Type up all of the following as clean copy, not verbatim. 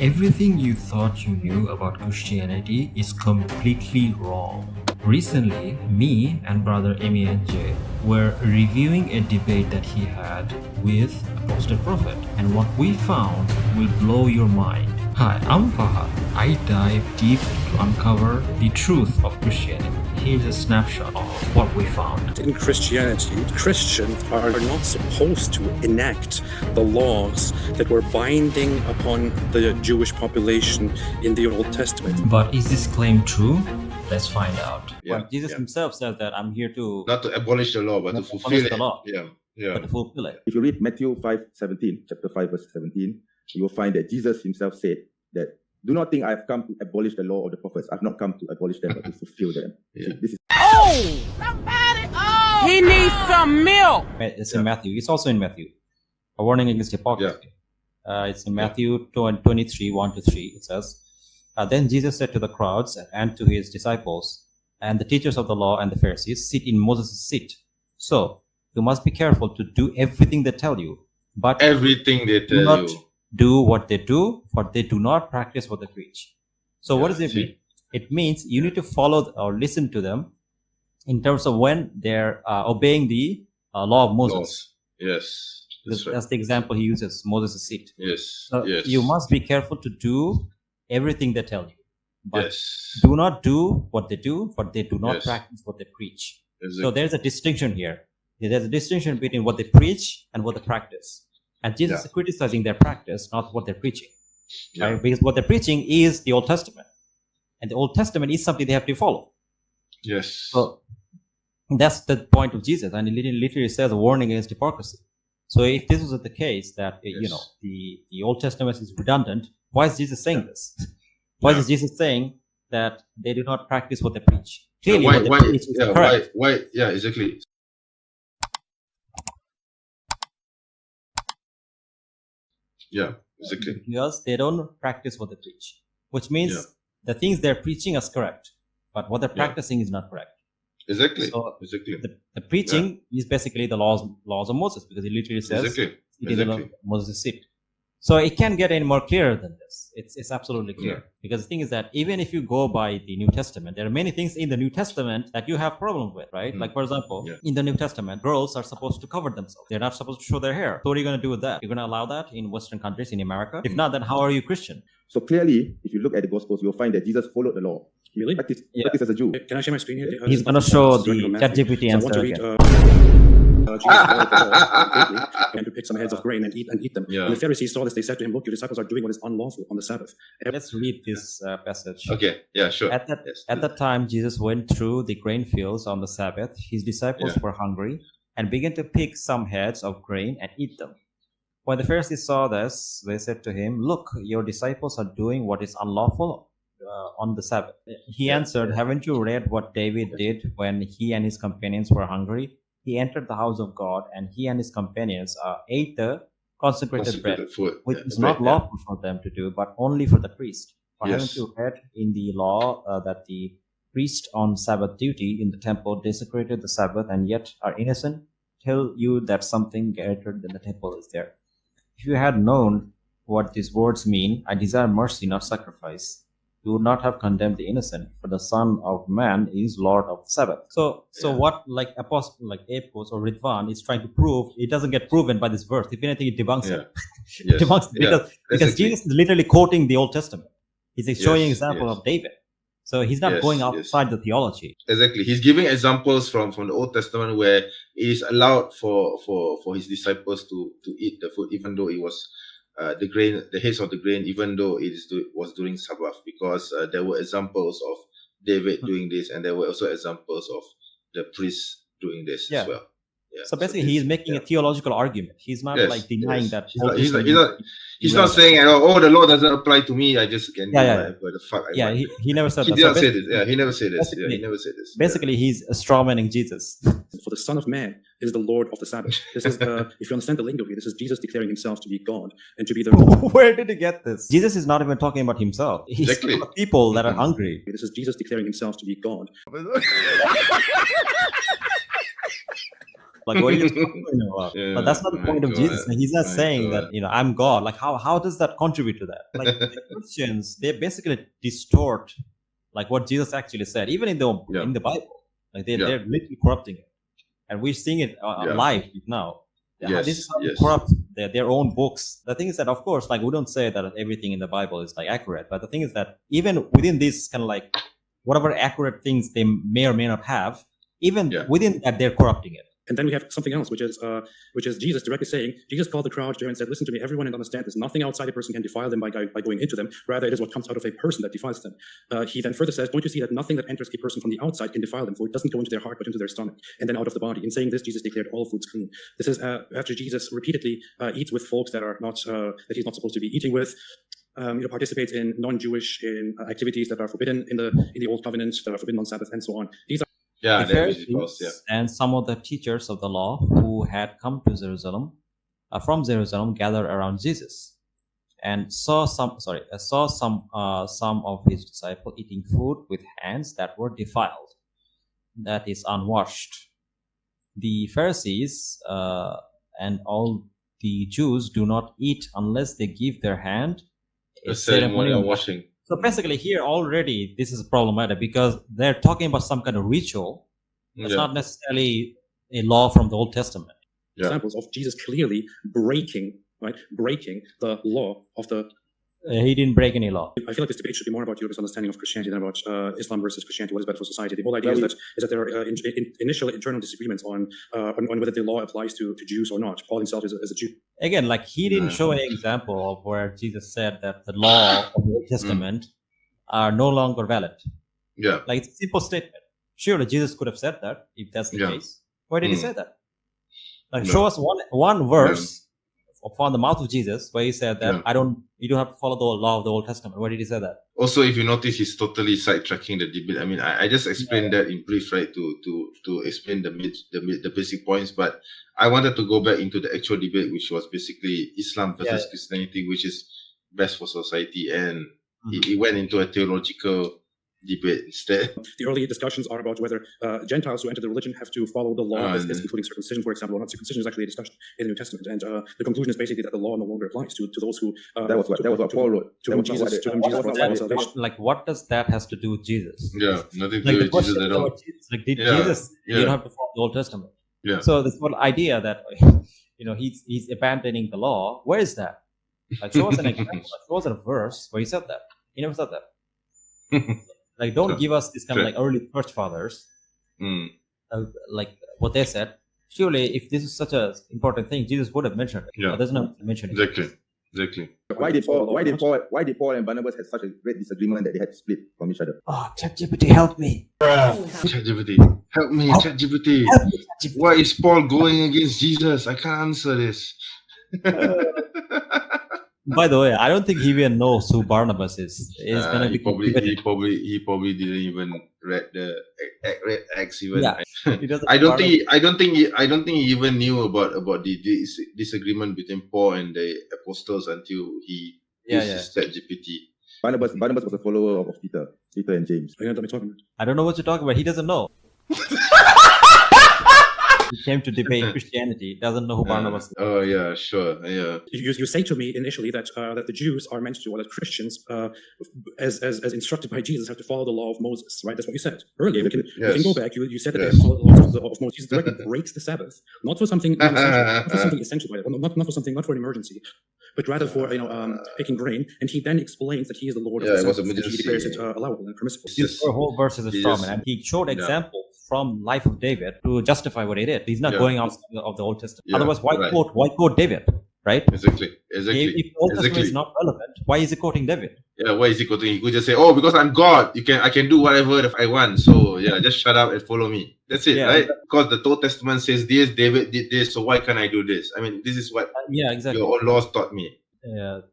Everything you thought you knew about Christianity is completely wrong. Recently, me and brother Amy and Jay were reviewing a debate that he had with Apostate Prophet, and what we found will blow your mind. Hi, I'm Fahad. I dive deep to uncover the truth of Christianity. Here's a snapshot of what we found. In Christianity, Christians are not supposed to enact the laws that were binding upon the Jewish population in the Old Testament. But is this claim true? Let's find out. Yeah, Well, Jesus himself says that I'm here to not to abolish the law, but to not fulfill abolish it. the law, Yeah. but to fulfill it. If you read Matthew 5:17, chapter 5, verse 17, you will find that Jesus himself said that, "Do not think I have come to abolish the law or the prophets. I've not come to abolish them, but to fulfill them." Yeah. This is He needs some milk. It's in Matthew. It's also in Matthew. A warning against hypocrisy. It's in Matthew 23, 1 to 3. It says, Then Jesus said to the crowds and to his disciples, and the teachers of the law and the Pharisees, sit in Moses' seat. So you must be careful to do everything they tell you, but Everything they do tell not you. do what they do, for they do not practice what they preach. So what Yeah, does it see? mean? It means you need to follow or listen to them in terms of when they're obeying the law of Moses. Laws. Yes. That's right. That's the example he uses, Moses' seat. Yes. So Yes. you must be careful to do everything they tell you. But Yes. do not do what they do, for they do not Yes. practice what they preach. Exactly. So there's a distinction here. There's a distinction between what they preach and what they practice. And Jesus is criticizing their practice, not what they're preaching. Yeah. Right? Because what they're preaching is the Old Testament. And the Old Testament is something they have to follow. Yes. So that's the point of Jesus. And he literally says a warning against hypocrisy. So if this was the case that, Yes. the Old Testament is redundant, why is Jesus saying this? Why is Jesus saying that they do not practice what they preach? Clearly, why? what they Why? preach is Yeah. correct. Why? Yeah. Exactly. Yeah. Exactly. Because they don't practice what they preach, which means Yeah. the things they're preaching is correct, but what they're Yeah. practicing is not correct. Exactly. So Exactly. the preaching is basically the laws of Moses, because he literally says, Exactly. "It is the law Exactly. of Moses' seat." So it can't get any more clearer than this. It's absolutely clear. Yeah. Because the thing is that even if you go by the New Testament, there are many things in the New Testament that you have problem with, right? Mm. Like, for example, Yeah. in the New Testament, girls are supposed to cover themselves. They're not supposed to show their hair. So what are you going to do with that? You're going to allow that in Western countries, in America? If not, then how are you Christian? so clearly, if you look at the Gospels, you'll find that Jesus followed the law. Really? Practice Yeah. as a Jew. Can I share my screen here? He's going to show This is the from Matthew. ChatGPT So I want answer to read, again. Jesus followed the law and to pick some heads of grain and eat them. Yeah. When the Pharisees saw this, they said to him, "Look, your disciples are doing what is unlawful on the Sabbath." Let's read this passage. Okay. Yeah. Sure. At that Yes, at that time, Jesus went through the grain fields on the Sabbath. His disciples Yeah. were hungry and began to pick some heads of grain and eat them. When the Pharisees saw this, they said to him, "Look, your disciples are doing what is unlawful on the Sabbath." He answered, "Haven't you read what David did when he and his companions were hungry? He entered the house of God, and he and his companions ate the consecrated bread, Consecrated food. which Yeah, is the not bread, yeah. lawful for them to do, but only for the priest. For Yes. haven't you read in the law that the priest on Sabbath duty in the temple desecrated the Sabbath and yet are innocent? Tell you that something greater than the temple is there. If you had known what these words mean, I desire mercy, not sacrifice, you would not have condemned the innocent, for the Son of Man is Lord of the Sabbath." So Yeah. what like Apostle, like Apos or Ridvan is trying to prove, it doesn't get proven by this verse. If anything, it debunks Yeah. it. Yes. Debunks it Yeah. because Exactly. Jesus is literally quoting the Old Testament. He's showing Yes, example yes. of David. So he's not Yes, going yes. outside the theology. Exactly. He's giving examples from the Old Testament where it is allowed for his disciples to eat the food, even though it was the heads of the grain, even though was during Sabbath, because there were examples of David doing this, and there were also examples of the priests doing this Yeah. as well. Yeah. So basically, he is making a theological argument. He's not Yes, like denying yes. that. He's not saying, "Oh, the law doesn't apply to me. I just can do Yeah, yeah. whatever the fuck I Yeah, want." he never said He that. didn't So say this. Yeah, he never said this. Yeah, basically- he never said this. basically, he's strawmanning Jesus. For the Son of Man is the Lord of the Sabbath. This is, if you understand the lingo here, this is Jesus declaring himself to be God and to be the. Where did he get this? Jesus is not even talking about himself. He's Exactly. talking about people that are hungry. This is Jesus declaring himself to be God. Like, what are you talking about? Yeah, But that's not the my point of God, Jesus. He's not my saying God. that, I'm God. Like, how does that contribute to that? Like, the Christians, they basically distort like what Jesus actually said, even in Yeah. the Bible. Like, Yeah. they're literally corrupting it. And we're seeing it Yeah. live now. Yes, This is how they yes. corrupt their own books. The thing is that, of course, like, we don't say that everything in the Bible is like accurate, but the thing is that even within this kind of like whatever accurate things they may or may not have, even Yeah. within that, they're corrupting it. And then we have something else, which is Jesus directly saying, Jesus called the crowd there and said, listen to me, everyone, and understand this. Nothing outside a person can defile them by going into them. Rather, it is what comes out of a person that defiles them. He then further says, don't you see that nothing that enters a person from the outside can defile them, for it doesn't go into their heart, but into their stomach, and then out of the body. In saying this, Jesus declared all foods clean. This is after Jesus repeatedly eats with folks that are not, that he's not supposed to be eating with. Participates in non-Jewish activities that are forbidden in the Old Covenant, that are forbidden on Sabbath, and so on. These are Yeah, The that is false. Yeah. Pharisees and some of the teachers of the law who had come to Jerusalem, from Jerusalem, gathered around Jesus and saw some of his disciples eating food with hands that were defiled, that is unwashed. The Pharisees and all the Jews do not eat unless they give their hand The ceremonial washing. So basically, here already this is problematic because they're talking about some kind of ritual. It's Yeah. not necessarily a law from the Old Testament. Yeah. examples of Jesus clearly breaking the law of the. He didn't break any law. I feel like this debate should be more about your understanding of Christianity than about Islam versus Christianity. What is better for society? The whole idea is that there are initial internal disagreements on whether the law applies to Jews or not. Paul himself is a Jew. Again, like, he didn't show any example of where Jesus said that the law of the Old Testament are no longer valid. Yeah. Like, it's a simple statement. Surely Jesus could have said that if that's the Yeah. case. Why did he Mm. say that? Like, No. show us one verse from the mouth of Jesus where he said that Yeah. you don't have to follow the law of the Old Testament. Where did he say that? Also, if you notice, he's totally sidetracking the debate. I mean, I just explained that in brief, right, to explain the basic points. But I wanted to go back into the actual debate, which was basically Islam versus Christianity, which is best for society, and it went into a theological debate instead. The early discussions are about whether Gentiles who enter the religion have to follow the law, and including circumcision, for example, or not. Circumcision is actually a discussion in the New Testament, and the conclusion is basically that the law no longer applies to those who. That was what Paul wrote. To whom Jesus brought salvation. Like, what does that has to do with Jesus? Yeah, nothing to Like, do the with question Jesus is at all. about Jesus. Like, did Yeah, Jesus, yeah. you don't have to follow the Old Testament. Yeah. So this whole idea that, he's abandoning the law, where is that? Like, show us an example. Like, show us a verse where he said that. He never said that. Like, don't Sure. give us this kind of Sure. like early church fathers, Mm. like what they said. Surely, if this is such a important thing, Jesus would have mentioned it. Yeah. But doesn't have to mention it. Exactly. Why did Paul and Barnabas have such a great disagreement that they had to split from each other? Oh, ChatGPT, help me. ChatGPT, help me, Help- ChatGPT. Help me, ChatGPT. Why is Paul going against Jesus? I can't answer this. By the way, I don't think he even knows who Barnabas is. He's gonna he be probably didn't even read read Acts even. Yeah. He doesn't I don't Barnabas- think he even knew about the disagreement between Paul and the apostles until he used his ChatGPT. Barnabas was a follower of Peter and James. I know what I'm talking about. I don't know what you're talking about. He doesn't know. He came to debate Christianity. Doesn't know who Barnabas is. Oh yeah, sure, yeah. You say to me initially that the Jews are meant to, or that Christians, as instructed by Jesus, have to follow the law of Moses, right? That's what you said earlier. We can go back. You said that they have to follow the laws of Moses. Jesus directly breaks the Sabbath, not for something non-essential, not for something essential, right? not for something, not for an emergency, but rather for picking grain. And he then explains that he is the Lord of Yeah, the it was Sabbath. a And he declares it allowable and permissible. Just- This whole verse is a he straw just- man, and he showed examples from life of David to justify what he did. He's not Yeah. going outside of the Old Testament. Yeah, Otherwise, why right. quote David, right? Exactly. If the Old Testament is not relevant, why is he quoting David? Yeah, why is he quoting? He could just say, "Oh, because I'm God, I can do whatever I want." So yeah, just shut up and follow me. That's it, Yeah. right? Because the Old Testament says this, David did this, so why can't I do this? I mean, this is what Yeah, exactly. your own laws taught me.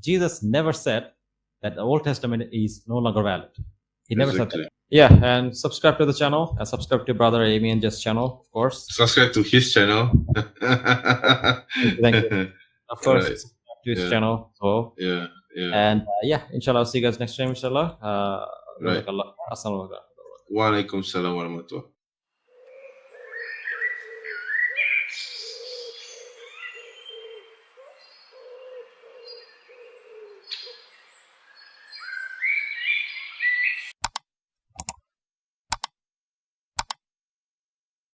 Jesus never said that the Old Testament is no longer valid. He never said Exactly. that. Yeah, and subscribe to the channel, and subscribe to Brother Amy and Jess channel, of course. Subscribe to his channel. Thank you. Of course, Right. subscribe to his Yeah. channel. So, Yeah. and inshallah, I'll see you guys next time, inshallah. Right. Assalamualaikum. Waalaikumsalam warahmatullahi.